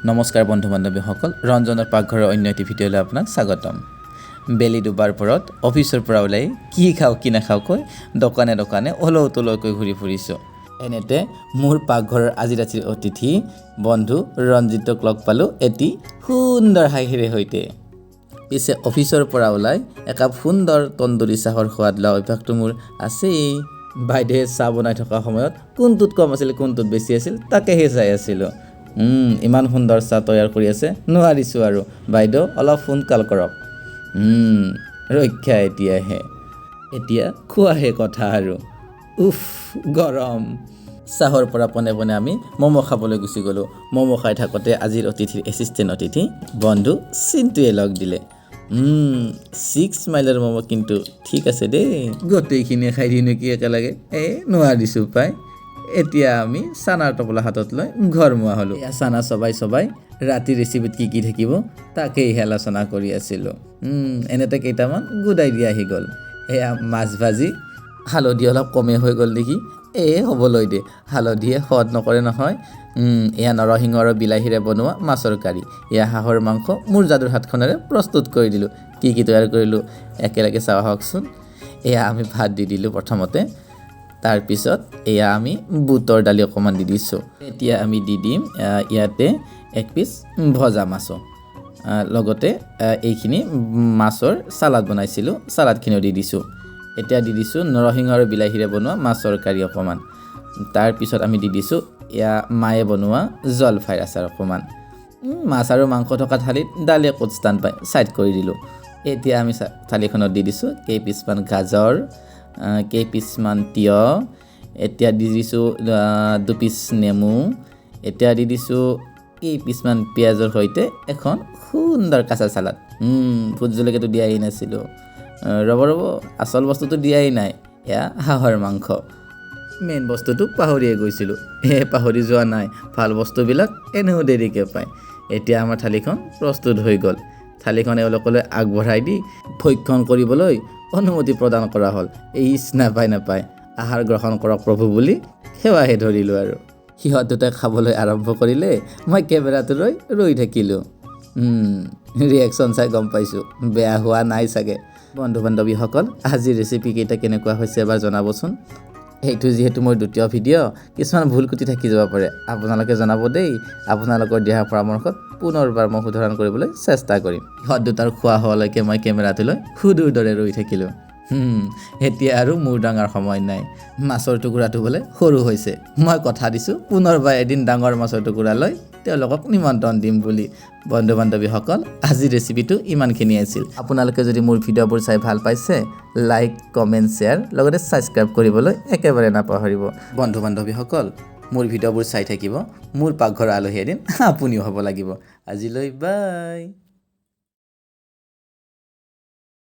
নমস্কাৰ বন্ধু বান্ধৱীসকল, ৰঞ্জনৰ পাকঘৰৰ অন্য এটি ভিডিঅ'লৈ আপোনাক স্বাগতম। বেলি ডুবাৰ পৰত অফিচৰ পৰা ওলাই কি খাওঁ কি নাখাওঁকৈ দোকানে দোকানে অলৌ তলৌকৈ ঘূৰি ফুৰিছোঁ। এনেতে মোৰ পাকঘৰৰ আজি ৰাতিৰ অতিথি বন্ধু ৰঞ্জিতক লগ পালোঁ এটি সুন্দৰ হাঁহিৰে সৈতে। পিছে অফিচৰ পৰা ওলাই একাপ সুন্দৰ তন্দুৰী চাহৰ সোৱাদ লোৱা অভ্যাসটো মোৰ আছেই। বাইদেৱে চাহ বনাই থকা সময়ত কোনটোত কম আছিল কোনটোত বেছি আছিল তাকেহে চাই আছিলোঁ। ইমান সুন্দৰ চাহ তৈয়াৰ কৰি আছে, নোৱাৰিছোঁ আৰু বাইদেউ অলপ সোনকাল কৰক। ৰক্ষা এতিয়াহে, এতিয়া খোৱাহে কথা আৰু। উফ গৰম। চাহৰ পৰা পোনে পোনে আমি ম'ম' খাবলৈ গুচি গ'লোঁ। ম'ম' খাই থাকোঁতে আজিৰ অতিথিৰ এছিষ্টেণ্ট অতিথি বন্ধু চিন্টুৱে লগ দিলে। 6 মাইলৰ ম'ম' কিন্তু ঠিক আছে দেই, গোটেইখিনিয়ে খাই দিওঁ নেকি একেলগে। নোৱাৰিছোঁ পাই। এতিয়া আমি চানাৰ টোপোলা হাতত লৈ ঘৰমুৱা হ'লোঁ। চানা চবাই চবাই ৰাতিৰ ৰেচিপিত কি কি থাকিব তাকেই আলোচনা কৰি আছিলোঁ। এনেতে কেইটামান গুড আইডিয়া আহি গ'ল। এয়া মাছ ভাজি, হালধি অলপ কমেই হৈ গ'ল নেকি। হ'বলৈ দে, হালধিয়ে সোৱাদ নকৰে নহয়। এয়া নৰসিংহ আৰু বিলাহীৰে বনোৱা মাছৰ কাৰী। এয়া হাঁহৰ মাংস মোৰ যাদুৰ হাতখনেৰে প্ৰস্তুত কৰি দিলোঁ। কি কি তৈয়াৰ কৰিলোঁ একেলগে চাওঁ আহকচোন। এয়া আমি ভাত দি দিলোঁ প্ৰথমতে, তাৰপিছত এয়া আমি বুটৰ দালি অকণমান দি দিছোঁ। এতিয়া আমি দি দিম ইয়াতে 1 পিচ ভজা মাছো, লগতে এইখিনি মাছৰ চালাড বনাইছিলোঁ, চালাডখিনিও দি দিছোঁ। এতিয়া দি দিছোঁ নৰসিংহ আৰু বিলাহীৰে বনোৱা মাছৰ কাৰী অকণমান। তাৰপিছত আমি দি দিছোঁ এয়া মায়ে বনোৱা জলফাইৰ আচাৰ অকণমান। মাছ আৰু মাংস থকা থালিত দালিয়ে ক'ত স্থান পায়, ছাইড কৰি দিলোঁ। এতিয়া আমি থালিখনত দি দিছোঁ কেইপিচমান গাজৰ, কেইপিচমান তিয়হ, এতিয়া দি দিছোঁ 2 পিচ নেমু, এতিয়া দি দিছোঁ কেইপিচমান পিঁয়াজৰ সৈতে এখন সুন্দৰ কাঁচা চালাড। ভোট জলকীয়াটো দিয়াই নাছিলোঁ। ৰ'ব আচল বস্তুটো দিয়াই নাই, এয়া হাঁহৰ মাংস। মেইন বস্তুটো পাহৰিয়ে গৈছিলোঁ। পাহৰি যোৱা নাই, ভাল বস্তুবিলাক এনেও দেৰিকৈ পায়। এতিয়া আমাৰ থালিখন প্ৰস্তুত হৈ গ'ল। থালিখন এওঁলোকলৈ আগবঢ়াই দি ভক্ষণ কৰিবলৈ অনুমতি প্ৰদান কৰা হ'ল। নাপায় আহাৰ গ্ৰহণ কৰক প্ৰভু বুলি সেৱাহে ধৰিলোঁ আৰু। সিহঁত দুটাই খাবলৈ আৰম্ভ কৰিলে, মই কেমেৰাটো লৈ ৰৈ থাকিলোঁ। ৰিয়েকশ্যন চাই গম পাইছোঁ বেয়া হোৱা নাই চাগে। বন্ধু বান্ধৱীসকল, আজিৰ ৰেচিপি কেইটা কেনেকুৱা হৈছে এবাৰ জনাবচোন। এইটো যিহেতু মোৰ দ্বিতীয় ভিডিঅ', কিছুমান ভুল ক্ৰুটি থাকি যাব পাৰে, আপোনালোকে জনাব দেই। আপোনালোকৰ দিয়া পৰামৰ্শত পুনৰবাৰ মই শুধৰণ কৰিবলৈ চেষ্টা কৰিম। সিহঁত দুটাৰ খোৱা হোৱালৈকে মই কেমেৰাটো লৈ সুদূৰ দৰে ৰৈ থাকিলোঁ। এতিয়া আৰু মূৰ দাঙাৰ সময় নাই। মাছৰ টুকুৰাটো বোলে সৰু হৈছে। মই কথা দিছোঁ পুনৰবাৰ এদিন ডাঙৰ মাছৰ টুকুৰা লৈ তেওঁলোকক নিমন্ত্ৰণ দিম বুলি। বন্ধু বান্ধৱীসকল, আজিৰ ৰেচিপিটো ইমানখিনি আছিল। আপোনালোকে যদি মোৰ ভিডিঅ'বোৰ চাই ভাল পাইছে, লাইক কমেণ্ট শ্বেয়াৰ লগতে ছাবস্ক্ৰাইব কৰিবলৈ একেবাৰে নাপাহৰিব। বন্ধু বান্ধৱীসকল, মোৰ ভিডিঅ'বোৰ চাই থাকিব। মোৰ পাকঘৰৰ আলহী এদিন আপুনিও হ'ব লাগিব। আজিলৈ বাই।